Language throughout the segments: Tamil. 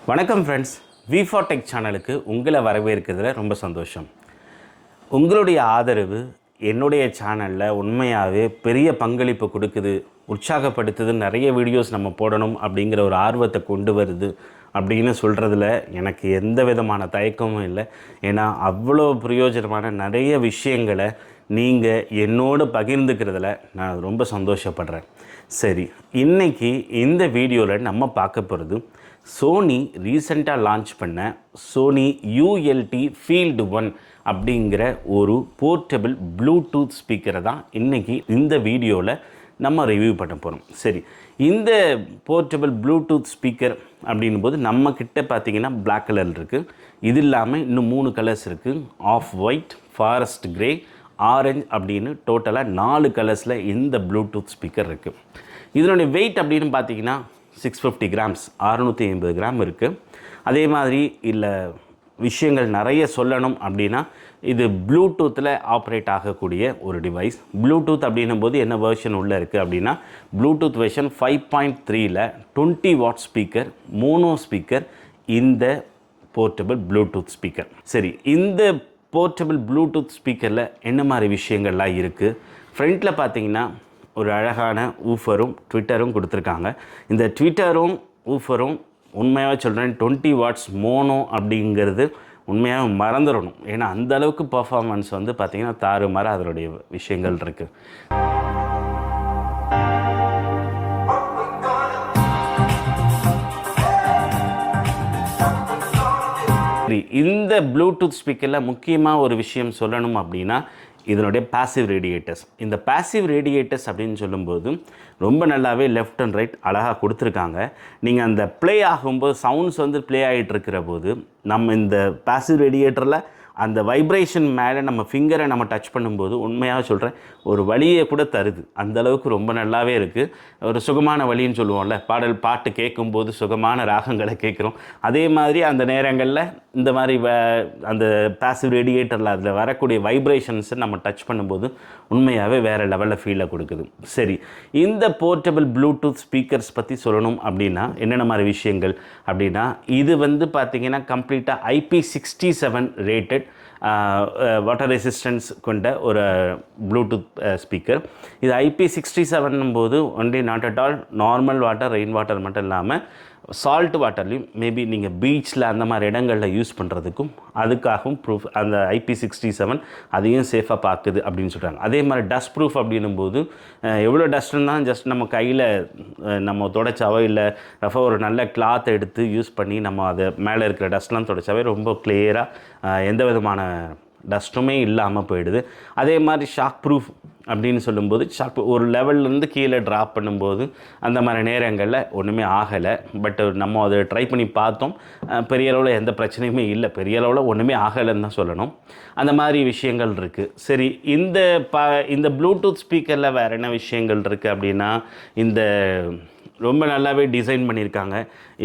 வணக்கம் ஃப்ரெண்ட்ஸ், V4 Tech சேனலுக்கு உங்களை வரவேற்கிறதுல ரொம்ப சந்தோஷம். உங்களுடைய ஆதரவு என்னுடைய சேனலில் உண்மையாகவே பெரிய பங்களிப்பு கொடுக்குது, உற்சாகப்படுத்துது. நிறைய வீடியோஸ் நம்ம போடணும் அப்படிங்கிற ஒரு ஆர்வத்தை கொண்டு வருது அப்படின்னு சொல்கிறதுல எனக்கு எந்த விதமான தயக்கமும் இல்லை. ஏன்னா அவ்வளோ பிரயோஜனமான நிறைய விஷயங்களை நீங்கள் என்னோடு பகிர்ந்துக்கிறதுல நான் ரொம்ப சந்தோஷப்படுறேன். சரி, இன்றைக்கி இந்த வீடியோவில் நம்ம பார்க்க போகிறது சோனி ரீசெண்டாக லான்ச் பண்ண சோனி ULT ஃபீல்டு 1 அப்படிங்கிற ஒரு போர்ட்டபிள் ப்ளூடூத் ஸ்பீக்கரை தான் இன்றைக்கி இந்த வீடியோவில் நம்ம ரிவ்யூ பண்ண போகிறோம். சரி, இந்த போர்ட்டபிள் ப்ளூடூத் ஸ்பீக்கர் அப்படின்னும் போது நம்மக்கிட்ட பார்த்திங்கன்னா பிளாக் கலர் இருக்குது. இது இல்லாமல் இன்னும் 3 கலர்ஸ் இருக்குது. Off white, forest grey, orange அப்படின்னு டோட்டலாக 4 கலர்ஸில் இந்த ப்ளூடூத் ஸ்பீக்கர் இருக்குது. இதனுடைய வெயிட் அப்படின்னு பார்த்திங்கன்னா 650 கிராம்ஸ், 650 கிராம் இருக்குது. அதே மாதிரி இல்லை விஷயங்கள் நிறைய சொல்லணும் அப்படின்னா இது ப்ளூடூத்தில் ஆப்ரேட் ஆகக்கூடிய ஒரு டிவைஸ். ப்ளூடூத் அப்படின்னும் போது என்ன வெர்ஷன் உள்ளே இருக்குது அப்படின்னா ப்ளூடூத் வெர்ஷன் 5.3ல் 20 வாட் ஸ்பீக்கர், மோனோ ஸ்பீக்கர் இந்த போர்ட்டபிள் ப்ளூடூத் ஸ்பீக்கர். சரி, இந்த போர்ட்டபிள் ப்ளூடூத் ஸ்பீக்கரில் என்ன மாதிரி விஷயங்கள்லாம் இருக்குது? ஃப்ரண்ட்டில் பார்த்தீங்கன்னா ஒரு அழகான ஊஃபரும் ட்விட்டரும் கொடுத்துருக்காங்க. இந்த ட்விட்டரும் ஊஃபரும் உண்மையாக சொல்கிறேன் 20 வாட்ஸ் மோனோ அப்படிங்கிறது உண்மையாக மறந்துடணும். ஏன்னா அந்தளவுக்கு பர்ஃபார்மன்ஸ் வந்து பார்த்திங்கன்னா தாறுமாற அதனுடைய விஷயங்கள் இருக்குது. இந்த ப்ளூடூத் ஸ்பீக்கரில் முக்கியமாக ஒரு விஷயம் சொல்லணும் அப்படின்னா இதனுடைய பாசிவ் ரேடியேட்டர்ஸ். இந்த பாசிவ் ரேடியேட்டர்ஸ் அப்படின்னு சொல்லும்போது ரொம்ப நல்லாவே லெஃப்ட் அண்ட் ரைட் அழகாக கொடுத்துருக்காங்க. நீங்கள் அந்த ப்ளே ஆகும்போது சவுண்ட்ஸ் வந்து ப்ளே ஆகிட்டு இருக்கிற போது நம்ம இந்த பாசிவ் ரேடியேட்டரில் அந்த வைப்ரேஷன் மேலே நம்ம ஃபிங்கரை நம்ம டச் பண்ணும்போது உண்மையாக சொல்கிறேன் ஒரு வலியை கூட தருது. அந்தளவுக்கு ரொம்ப நல்லாவே இருக்குது. ஒரு சுகமான வலின்னு சொல்லுவோம்ல, பாட்டு கேட்கும்போது சுகமான ராகங்களை கேட்குறோம். அதே மாதிரி அந்த நேரங்களில் இந்த மாதிரி அந்த பாசிவ் ரேடியேட்டரில் அதில் வரக்கூடிய வைப்ரேஷன்ஸை நம்ம டச் பண்ணும்போது உண்மையாகவே வேறு லெவலில் ஃபீலை கொடுக்குது. சரி, இந்த போர்ட்டபிள் ப்ளூடூத் ஸ்பீக்கர்ஸ் பற்றி சொல்லணும் அப்படின்னா என்னென்ன மாதிரி விஷயங்கள் அப்படின்னா இது வந்து பார்த்திங்கன்னா கம்ப்ளீட்டாக IP67 ரேட்டட் வாட்டர் ரெசிஸ்டன்ஸ் கொண்ட ஒரு ப்ளூடூத் ஸ்பீக்கர். இது IP67 போது only not at all normal water, rain water மட்டும் இல்லாமல் சால்ட் வாட்டர்லையும் மேபி நீங்கள் பீச்சில் அந்த மாதிரி இடங்களில் யூஸ் பண்ணுறதுக்கும் அதுக்காகவும் ப்ரூஃப் அந்த IP67 அதையும் சேஃபாக பார்க்குது அப்படின்னு சொல்கிறாங்க. அதே மாதிரி டஸ்ட் ப்ரூஃப் அப்படின்னும் போது எவ்வளோ டஸ்ட்டுன்னு தான் ஜஸ்ட் நம்ம கையில் நம்ம தொடச்சாவோ இல்லை ரஃபாக ஒரு நல்ல கிளாத்தை எடுத்து யூஸ் பண்ணி நம்ம அதை மேலே இருக்கிற டஸ்ட்லாம் தொடச்சாவே ரொம்ப கிளியராக எந்த விதமான டஸ்ட்டுமே இல்லாமல் போயிடுது. அதே மாதிரி ஷாக் ப்ரூஃப் அப்படின்னு சொல்லும்போது ஷாக் ஒரு லெவல்லேருந்து கீழே ட்ராப் பண்ணும்போது அந்த மாதிரி நேரங்களில் ஒன்றுமே ஆகலை. பட் நம்ம அதை ட்ரை பண்ணி பார்த்தோம், பெரிய அளவில் எந்த பிரச்சனையுமே இல்லை, பெரிய அளவில் ஒன்றுமே ஆகலைன்னு தான் சொல்லணும். அந்த மாதிரி விஷயங்கள் இருக்குது. சரி, இந்த ப்ளூடூத் ஸ்பீக்கரில் வேறு என்ன விஷயங்கள் இருக்குது அப்படின்னா இந்த ரொம்ப நல்லாவே டிசைன் பண்ணியிருக்காங்க.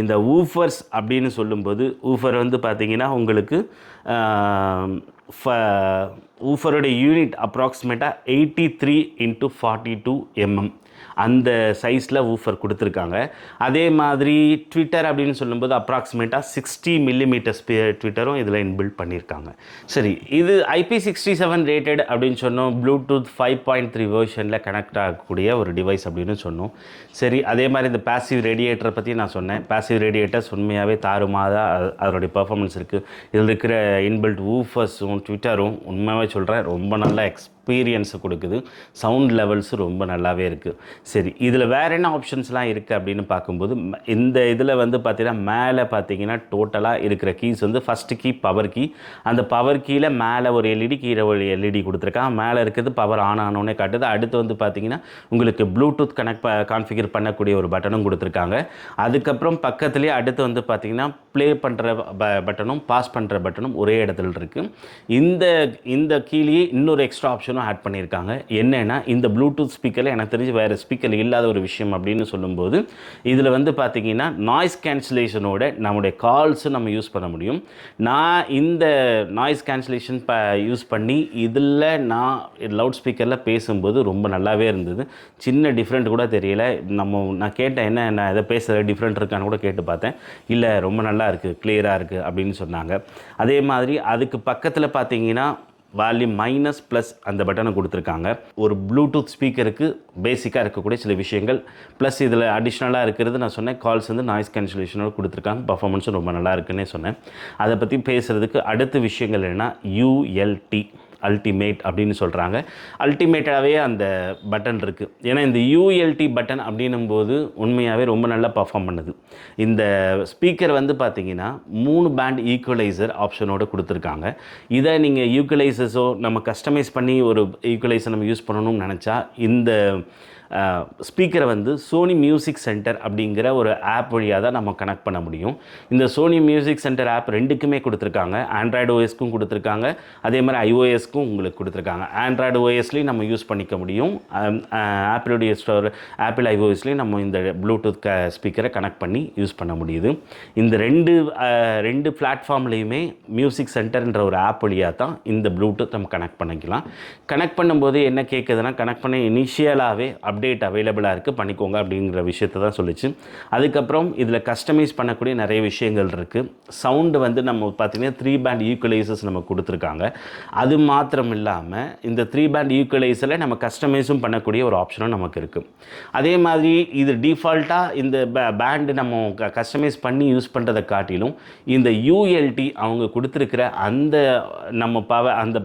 இந்த ஊஃபர்ஸ் அப்படின்னு சொல்லும்போது ஊஃபர் வந்து பார்த்திங்கன்னா உங்களுக்கு ஊஃபருடைய யூனிட் அப்ராக்சிமேட்டாக 83x42 mm அந்த சைஸில் ஊஃபர் கொடுத்துருக்காங்க. அதே மாதிரி ட்விட்டர் அப்படின்னு சொல்லும்போது அப்ராக்சிமேட்டாக 60 மில்லிமீட்டர்ஸ் ட்விட்டரும் இதில் இன்பில்ட் பண்ணியிருக்காங்க. சரி, இது IP67 ரேட்டட் அப்படின்னு சொன்னோம். ப்ளூடூத் 5.3 வெர்ஷனில் கனெக்ட் ஆகக்கூடிய ஒரு டிவைஸ் அப்படின்னு சொன்னோம். சரி, அதே மாதிரி இந்த பாசிவ் ரேடியேட்டரை பற்றி நான் சொன்னேன். பாசிவ் ரேடியேட்டர்ஸ் உண்மையாகவே தாறுமாறாக அதனுடைய பர்ஃபார்மன்ஸ் இருக்குது. இதில் இருக்கிற இன்பில்ட் ஊஃபர்ஸும் ட்விட்டரும் உண்மையாகவே சொல்கிறேன் ரொம்ப நல்லா எக்ஸ்பீரியன்ஸை கொடுக்குது. சவுண்ட் லெவல்ஸு ரொம்ப நல்லாவே இருக்குது. சரி, இதில் வேறு என்ன ஆப்ஷன்ஸ்லாம் இருக்குது அப்படின்னு பார்க்கும்போது இந்த இதில் வந்து பார்த்திங்கன்னா மேலே பார்த்திங்கன்னா டோட்டலாக இருக்கிற கீஸ் வந்து ஃபஸ்ட்டு கீ பவர் கீ. அந்த பவர் கீயில் மேலே ஒரு LED, கீழே ஒரு LED கொடுத்துருக்காங்க. மேலே இருக்கிறது பவர் ஆன் ஆனோடனே காட்டுது. அடுத்து வந்து பார்த்திங்கன்னா உங்களுக்கு ப்ளூடூத் கான்ஃபிகர் பண்ணக்கூடிய ஒரு பட்டனும் கொடுத்துருக்காங்க. அதுக்கப்புறம் பக்கத்துலேயே அடுத்து வந்து பார்த்திங்கன்னா ப்ளே பண்ணுற பட்டனும் பாஸ் பண்ணுற பட்டனும் ஒரே இடத்துல இருக்குது. இந்த கீழே இன்னொரு எக்ஸ்ட்ரா ஆப்ஷனும் ஆட் பண்ணியிருக்காங்க. என்னென்னா இந்த ப்ளூடூத் ஸ்பீக்கரில் எனக்கு தெரிஞ்சு வேறு ஸ்பீக்கர் இல்லாத ஒரு விஷயம் அப்படின்னு சொல்லும்போது இதில் வந்து பார்த்திங்கன்னா நாய்ஸ் கேன்சலேஷனோட நம்முடைய கால்ஸும் நம்ம யூஸ் பண்ண முடியும். நான் இந்த நாய்ஸ் கேன்சலேஷன் யூஸ் பண்ணி இதில் நான் லவுட் ஸ்பீக்கரில் பேசும்போது ரொம்ப நல்லாவே இருந்தது. சின்ன டிஃப்ரெண்ட் கூட தெரியல. நான் கேட்டேன் என்ன எதை பேசுகிற டிஃப்ரெண்ட் இருக்கான்னு கூட கேட்டு பார்த்தேன். இல்லை ரொம்ப நல்லா நல்லா இருக்குது, கிளியராக இருக்குது அப்படின்னு சொன்னாங்க. அதே மாதிரி அதுக்கு பக்கத்தில் பார்த்தீங்கன்னா வால்யூம் மைனஸ் ப்ளஸ் அந்த பட்டனை கொடுத்துருக்காங்க. ஒரு ப்ளூடூத் ஸ்பீக்கருக்கு பேசிக்காக இருக்கக்கூடிய சில விஷயங்கள் ப்ளஸ் இதில் அடிஷ்னலாக இருக்கிறது நான் சொன்னேன், கால்ஸ் வந்து நாய்ஸ் கேன்சலேஷனோடு கொடுத்துருக்காங்க. பர்ஃபார்மன்ஸும் ரொம்ப நல்லா இருக்குன்னே சொன்னேன். அதை பற்றி பேசுகிறதுக்கு அடுத்த விஷயங்கள் என்னென்னா ULT அல்டிமேட் அப்படின்னு சொல்கிறாங்க. அல்டிமேட்டாகவே அந்த பட்டன் இருக்குது. ஏன்னா இந்த ULT பட்டன் அப்படின்னும்போது உண்மையாகவே ரொம்ப நல்லா பர்ஃபார்ம் பண்ணுது. இந்த ஸ்பீக்கர் வந்து பார்த்திங்கன்னா 3 பேண்ட் ஈக்குவலைசர் ஆப்ஷனோடு கொடுத்துருக்காங்க. இதை நீங்கள் ஈக்குவலைசர்ஸோ நம்ம கஸ்டமைஸ் பண்ணி ஒரு ஈக்குவலைசர் நம்ம யூஸ் பண்ணணும்னு நினச்சா இந்த ஸ்பீக்கரை வந்து சோனி மியூசிக் சென்டர் அப்படிங்கிற ஒரு ஆப் வழியாக தான் நம்ம கனெக்ட் பண்ண முடியும். இந்த சோனி மியூசிக் சென்டர் ஆப் ரெண்டுக்குமே கொடுத்துருக்காங்க. ஆண்ட்ராய்டு ஓஎஸ்க்கும் கொடுத்துருக்காங்க, அதே மாதிரி iOSக்கும் உங்களுக்கு கொடுத்துருக்காங்க. ஆண்ட்ராய்டு ஓஎஸ்லேயும் நம்ம யூஸ் பண்ணிக்க முடியும், ஆப்பிளுடைய ஸ்டோர் ஆப்பிள் iOSலேயும் நம்ம இந்த ப்ளூடூத் ஸ்பீக்கரை கனெக்ட் பண்ணி யூஸ் பண்ண முடியுது. இந்த ரெண்டு பிளாட்ஃபார்ம்லேயுமே மியூசிக் சென்டர்ன்ற ஒரு ஆப் வழியாக தான் இந்த ப்ளூடூத் நம்ம கனெக்ட் பண்ணிக்கலாம். கனெக்ட் பண்ணும்போது என்ன கேட்குதுன்னா, கனெக்ட் பண்ண இனிஷியலாகவே அப்டேட் அவைலபிளாக இருக்குது, பண்ணிக்கோங்க அப்படிங்கிற விஷயத்தை தான் சொல்லிச்சு. அதுக்கப்புறம் இதில் கஸ்டமைஸ் பண்ணக்கூடிய நிறைய விஷயங்கள் இருக்குது. சவுண்டு வந்து நம்ம பார்த்திங்கன்னா 3 பேண்ட் ஈக்குவலைசர்ஸ் நம்ம கொடுத்துருக்காங்க. அது மாத்திரம் இல்லாமல் இந்த 3 பேண்ட் ஈக்குவலைசரில் நம்ம கஸ்டமைஸும் பண்ணக்கூடிய ஒரு ஆப்ஷனும் நமக்கு இருக்குது. அதே மாதிரி இது டிஃபால்ட்டாக இந்த பேண்டு நம்ம கஸ்டமைஸ் பண்ணி யூஸ் பண்ணுறதை காட்டிலும் இந்த ULT அவங்க கொடுத்துருக்கிற அந்த நம்ம அந்த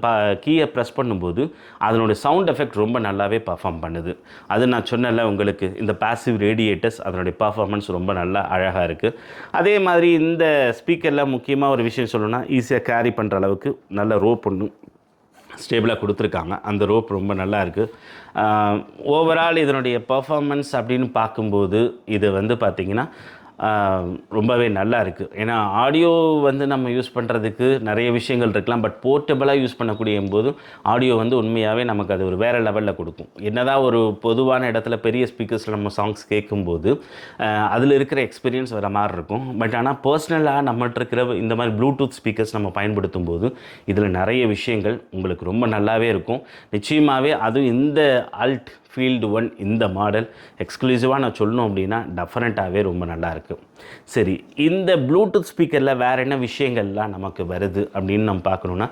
கீயை ப்ரெஸ் பண்ணும்போது அதனுடைய சவுண்ட் எஃபெக்ட் ரொம்ப நல்லாவே பர்ஃபார்ம் பண்ணுது. அது நான் சொன்னல உங்களுக்கு, இந்த பாசிவ் ரேடியேட்டர்ஸ் அதனுடைய பர்ஃபார்மன்ஸ் ரொம்ப நல்லா அழகாக இருக்குது. அதே மாதிரி இந்த ஸ்பீக்கரில் முக்கியமாக ஒரு விஷயம் சொல்லணும்னா, ஈஸியாக கேரி பண்ணுற அளவுக்கு நல்ல ரோப் ஒன்று ஸ்டேபிளாக கொடுத்துருக்காங்க. அந்த ரோப் ரொம்ப நல்லா இருக்குது. ஓவரால் இதனுடைய பர்ஃபார்மன்ஸ் அப்படின்னு பார்க்கும்போது இது வந்து பார்த்திங்கன்னா ரொம்பவே நல்லா இருக்குது. ஏன்னா ஆடியோ வந்து நம்ம யூஸ் பண்ணுறதுக்கு நிறைய விஷயங்கள் இருக்கலாம், பட் போர்ட்டபிளாக யூஸ் பண்ணக்கூடிய போது ஆடியோ வந்து உண்மையாகவே நமக்கு அது ஒரு வேறு லெவலில் கொடுக்கும். என்னதான் ஒரு பொதுவான இடத்துல பெரிய ஸ்பீக்கர்ஸில் நம்ம சாங்ஸ் கேட்கும்போது அதில் இருக்கிற எக்ஸ்பீரியன்ஸ் வேறு மாதிரி இருக்கும். பட் ஆனால் பர்சனலாக நம்மகிட்ட இருக்கிற இந்த மாதிரி ப்ளூடூத் ஸ்பீக்கர்ஸ் நம்ம பயன்படுத்தும் போது இதில் நிறைய விஷயங்கள் உங்களுக்கு ரொம்ப நல்லாவே இருக்கும். நிச்சயமாகவே அதுவும் இந்த அல்ட் ஃபீல்டு 1 இந்த மாடல் எக்ஸ்க்ளூசிவாக நான் சொல்லணும் அப்படின்னா டெஃபினட்டாகவே ரொம்ப நல்லாயிருக்கு. சரி, இந்த ப்ளூடூத் ஸ்பீக்கரில் வேறு என்ன விஷயங்கள்லாம் நமக்கு வருது அப்படின்னு நம்ம பார்க்கணுன்னா,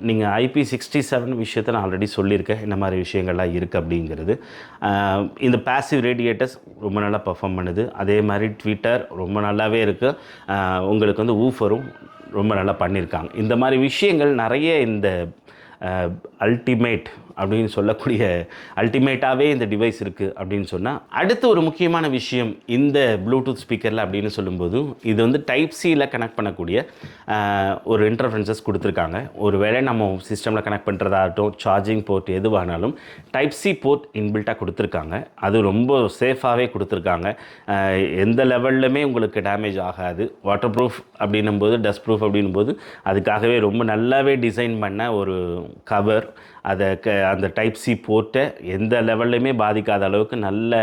நீங்கள் IP67 விஷயத்தை நான் ஆல்ரெடி சொல்லியிருக்கேன், என்ன மாதிரி விஷயங்கள்லாம் இருக்குது அப்படிங்கிறது. இந்த பாசிவ் ரேடியேட்டர்ஸ் ரொம்ப நல்லா பர்ஃபார்ம் பண்ணுது. அதே மாதிரி ட்விட்டர் ரொம்ப நல்லாவே இருக்குது. உங்களுக்கு வந்து ஊஃபரும் ரொம்ப நல்லா பண்ணியிருக்காங்க. இந்த மாதிரி விஷயங்கள் நிறைய இந்த அல்டிமேட் அப்படின்னு சொல்லக்கூடிய அல்டிமேட்டாகவே இந்த டிவைஸ் இருக்குது அப்படின்னு சொன்னால், அடுத்து ஒரு முக்கியமான விஷயம் இந்த ப்ளூடூத் ஸ்பீக்கரில் அப்படின்னு சொல்லும்போது, இது வந்து டைப் சியில் கனெக்ட் பண்ணக்கூடிய ஒரு இன்டர்ஃபரன்சஸ் கொடுத்துருக்காங்க. ஒரு வேளை நம்ம சிஸ்டமில் கனெக்ட் பண்ணுறதாகட்டும், சார்ஜிங் போர்ட் எதுவானாலும் டைப் சி போர்ட் இன்பில்ட்டாக கொடுத்துருக்காங்க. அது ரொம்ப சேஃபாகவே கொடுத்துருக்காங்க. எந்த லெவல்லுமே உங்களுக்கு டேமேஜ் ஆகாது. வாட்டர் ப்ரூஃப் அப்படின்னும்போது, டஸ்ட் ப்ரூஃப் அப்படின்னும்போது அதுக்காகவே ரொம்ப நல்லாவே டிசைன் பண்ண ஒரு கவர். அந்த டைப் சி போர்ட்டை எந்த லெவல்லையுமே பாதிக்காத அளவுக்கு நல்ல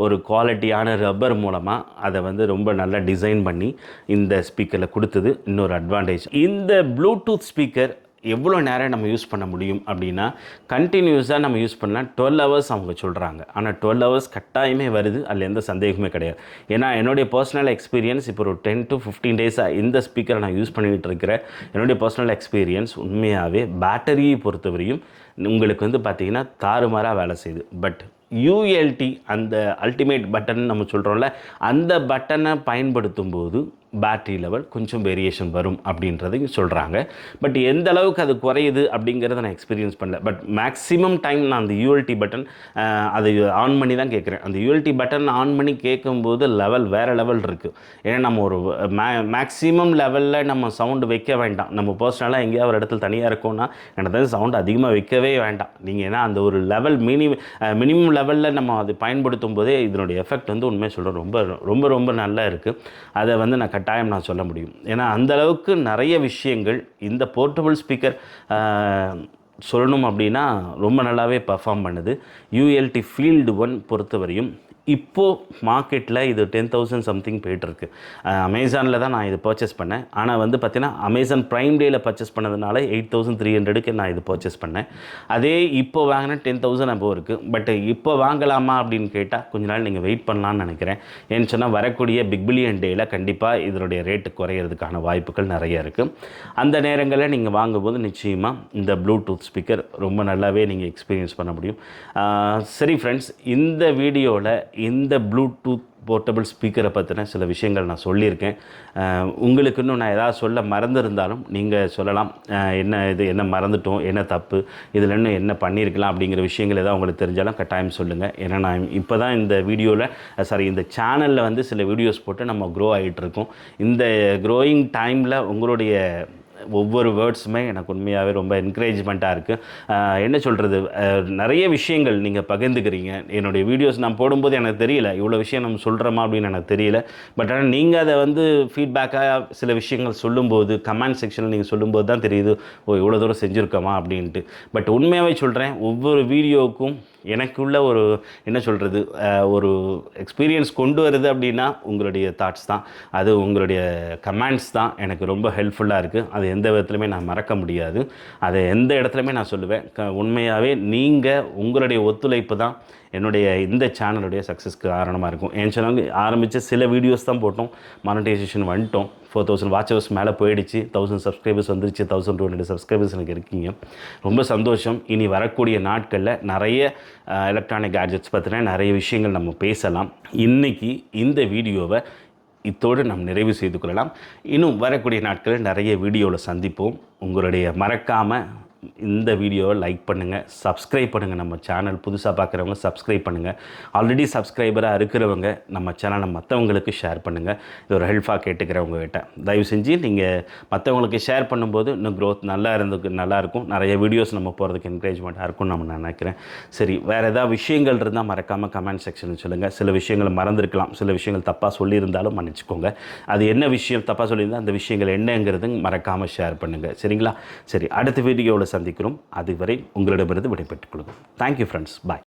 ஒரு குவாலிட்டியான ரப்பர் மூலமாக அதை வந்து ரொம்ப நல்லா டிசைன் பண்ணி இந்த ஸ்பீக்கரில் கொடுத்தது இன்னொரு அட்வான்டேஜ். இந்த ப்ளூடூத் ஸ்பீக்கர் எவ்வளோ நேரம் நம்ம யூஸ் பண்ண முடியும் அப்படின்னா, கண்டினியூஸாக நம்ம யூஸ் பண்ணலாம் 12 ஹவர்ஸ் அவங்க சொல்கிறாங்க. ஆனால் 12 ஹவர்ஸ் கட்டாயமே வருது, அதில் எந்த சந்தேகமே கிடையாது. ஏன்னா என்னுடைய பர்சனல் எக்ஸ்பீரியன்ஸ் இப்போ ஒரு 10 to 15 டேஸாக இந்த ஸ்பீக்கரை நான் யூஸ் பண்ணிகிட்டு இருக்கிறேன். என்னுடைய பர்சனல் எக்ஸ்பீரியன்ஸ் உண்மையாகவே பேட்டரியை பொறுத்தவரையும் உங்களுக்கு வந்து பார்த்திங்கன்னா தாறுமாறாக வேலை செய்யுது. பட் ULT அந்த அல்டிமேட் பட்டன் நம்ம சொல்கிறோம்ல, அந்த பட்டனை பயன்படுத்தும் போது பேட்ரி லெவல் கொஞ்சம் வேரியேஷன் வரும் அப்படின்றதையும் சொல்கிறாங்க. பட் எந்த அளவுக்கு அது குறையுது அப்படிங்கிறத நான் எக்ஸ்பீரியன்ஸ் பண்ணல. பட் மேக்ஸிமம் டைம் நான் அந்த ULT பட்டன் அதை ஆன் பண்ணி தான் கேட்குறேன். அந்த ULT பட்டன் ஆன் பண்ணி கேட்கும்போது லெவல் வேறு லெவல் இருக்குது. ஏன்னா நம்ம ஒரு மேக்ஸிமம் லெவலில் நம்ம சவுண்டு வைக்க வேண்டாம். நம்ம பர்சனலாக எங்கேயாவது ஒரு இடத்துல தனியாக இருக்கோன்னா எனக்கு சவுண்டு அதிகமாக வைக்கவே வேண்டாம். நீங்கள் ஏன்னா அந்த ஒரு லெவல் மினிமம் லெவலில் நம்ம அதை பயன்படுத்தும் போதே இதனுடைய எஃபெக்ட் வந்து உண்மையை சொல்கிறேன் ரொம்ப ரொம்ப ரொம்ப நல்லா இருக்குது. அதை வந்து நான் கட்டாயம் நான் சொல்ல முடியும். ஏன்னா அந்தளவுக்கு நிறைய விஷயங்கள் இந்த போர்ட்டபிள் ஸ்பீக்கர் சொல்லணும் அப்படின்னா ரொம்ப நல்லாவே பர்ஃபார்ம் பண்ணுது. ULT ஃபீல்டு 1 பொறுத்தவரையும் இப்போது மார்க்கெட்டில் இது 10,000 சம்திங் போய்ட்டுருக்கு. அமேசானில் தான் நான் இது பர்ச்சேஸ் பண்ணேன். ஆனால் வந்து பார்த்தீங்கன்னா அமேசான் ப்ரைம் டேயில் பர்ச்சேஸ் பண்ணதுனால 8,300க்கு நான் இது பர்ச்சேஸ் பண்ணேன். அதே இப்போ வாங்கினா 10,000 அபோவ் இருக்குது. பட் இப்போ வாங்கலாமா அப்படின்னு கேட்டால் கொஞ்ச நாள் நீங்கள் வெயிட் பண்ணலான்னு நினைக்கிறேன். ஏன்னு சொன்னால் வரக்கூடிய பிக் பில்லியன் டேயில் கண்டிப்பாக இதனுடைய ரேட்டு குறையிறதுக்கான வாய்ப்புகள் நிறைய இருக்குது. அந்த நேரங்களில் நீங்கள் வாங்கும்போது நிச்சயமாக இந்த ப்ளூடூத் ஸ்பீக்கர் ரொம்ப நல்லாவே நீங்கள் எக்ஸ்பீரியன்ஸ் பண்ண முடியும். சரி ஃப்ரெண்ட்ஸ், இந்த வீடியோவில் இந்த ப்ளூடூத் போர்ட்டபிள் ஸ்பீக்கரை பற்றின சில விஷயங்கள் நான் சொல்லியிருக்கேன். உங்களுக்கு இன்னும் நான் ஏதாவது சொல்ல மறந்துருந்தாலும் நீங்கள் சொல்லலாம். என்ன மறந்துட்டோம், என்ன தப்பு, இதில் இன்னும் என்ன பண்ணியிருக்கலாம் அப்படிங்கிற விஷயங்கள் ஏதாவது உங்களுக்கு தெரிஞ்சாலும் கட்டாயம் சொல்லுங்கள். ஏன்னா நான் இப்போ தான் இந்த இந்த சேனலில் வந்து சில வீடியோஸ் போட்டு நம்ம க்ரோ ஆகிட்டுருக்கோம். இந்த க்ரோயிங் டைமில் உங்களுடைய ஒவ்வொரு வேர்ட்ஸுமே எனக்கு உண்மையாகவே ரொம்ப என்கரேஜ்மெண்ட்டாக இருக்குது. என்ன சொல்கிறது, நிறைய விஷயங்கள் நீங்கள் பகிர்ந்துக்கிறீங்க. என்னுடைய வீடியோஸ் நான் போடும்போது எனக்கு தெரியல இவ்வளோ விஷயம் நம்ம சொல்கிறோமா அப்படின்னு எனக்கு தெரியல. பட் ஆனால் நீங்கள் அதை வந்து ஃபீட்பேக்காக சில விஷயங்கள் சொல்லும்போது, கமெண்ட் செக்ஷனில் நீங்கள் சொல்லும்போது தான் தெரியுது, இவ்வளோ தூரம் செஞ்சுருக்கோமா அப்படின்ட்டு. பட் உண்மையாகவே சொல்கிறேன், ஒவ்வொரு வீடியோவுக்கும் எனக்குள்ள ஒரு எக்ஸ்பீரியன்ஸ் கொண்டு வருது அப்படின்னா உங்களுடைய தாட்ஸ் தான், அது உங்களுடைய கமெண்ட்ஸ் தான் எனக்கு ரொம்ப ஹெல்ப்ஃபுல்லாக இருக்குது. அது எந்த விதத்துலையுமே நான் மறக்க முடியாது. அதை எந்த இடத்துலையுமே நான் சொல்லுவேன். உண்மையாகவே நீங்கள் உங்களுடைய ஒத்துழைப்பு தான் என்னுடைய இந்த சேனலுடைய சக்ஸஸ்க்கு காரணமாக இருக்கும். என் சேனல் ஆரம்பித்த சில வீடியோஸ் தான் போட்டோம், மானிட்டைசேஷன் வந்துட்டோம். 4,000 வாட்ச் ஹவர்ஸ் மேலே போயிடுச்சு. 1,000 சப்ஸ்கிரைபர்ஸ் வந்துருச்சு. 1,200 சப்ஸ்கிரைபர்ஸ் எனக்கு இருக்கீங்க. ரொம்ப சந்தோஷம். இனி வரக்கூடிய நாட்களில் நிறைய எலக்ட்ரானிக் கேட்ஜெட்ஸ் பற்றின நிறைய விஷயங்கள் நம்ம பேசலாம். இன்றைக்கி இந்த வீடியோவை இத்தோடு நாம் நிறைவு செய்து கொள்ளலாம். இன்னும் வரக்கூடிய நாட்களில் நிறைய வீடியோவில் சந்திப்போம். உங்களுடைய மறக்காமல் இந்த வீடியோவை லைக் பண்ணுங்கள், சப்ஸ்கிரைப் பண்ணுங்கள். நம்ம சேனல் புதுசாக பார்க்குறவங்க சப்ஸ்கிரைப் பண்ணுங்கள். ஆல்ரெடி சப்ஸ்கிரைபராக இருக்கிறவங்க நம்ம சேனலை மற்றவங்களுக்கு ஷேர் பண்ணுங்கள். இது ஒரு ஹெல்ப்பாக கேட்டுக்கிறவங்க கிட்ட தயவு செஞ்சு நீங்கள் மற்றவங்களுக்கு ஷேர் பண்ணும்போது இன்னும் க்ரோத் நல்லாயிருக்கும். நிறைய வீடியோஸ் நம்ம போகிறதுக்கு என்கரேஜ்மெண்ட்டாக இருக்கும்னு நான் நினைக்கிறேன். சரி, வேறு ஏதாவது விஷயங்கள் இருந்தால் மறக்காமல் கமெண்ட் செக்ஷனில் சொல்லுங்கள். சில விஷயங்களை மறந்துருக்கலாம், சில விஷயங்கள் தப்பாக சொல்லியிருந்தாலும் மன்னிச்சுக்கோங்க. அது என்ன விஷயம் தப்பாக சொல்லியிருந்தால் அந்த விஷயங்கள் என்னங்கிறது மறக்காமல் ஷேர் பண்ணுங்கள். சரிங்களா? சரி, அடுத்த வீடியோவில் சந்திக்கிறோம். அதுவரை உங்களிடமிருந்து விடைபெற்றுக் கொள்ளுங்கள். Thank you friends. பாய்.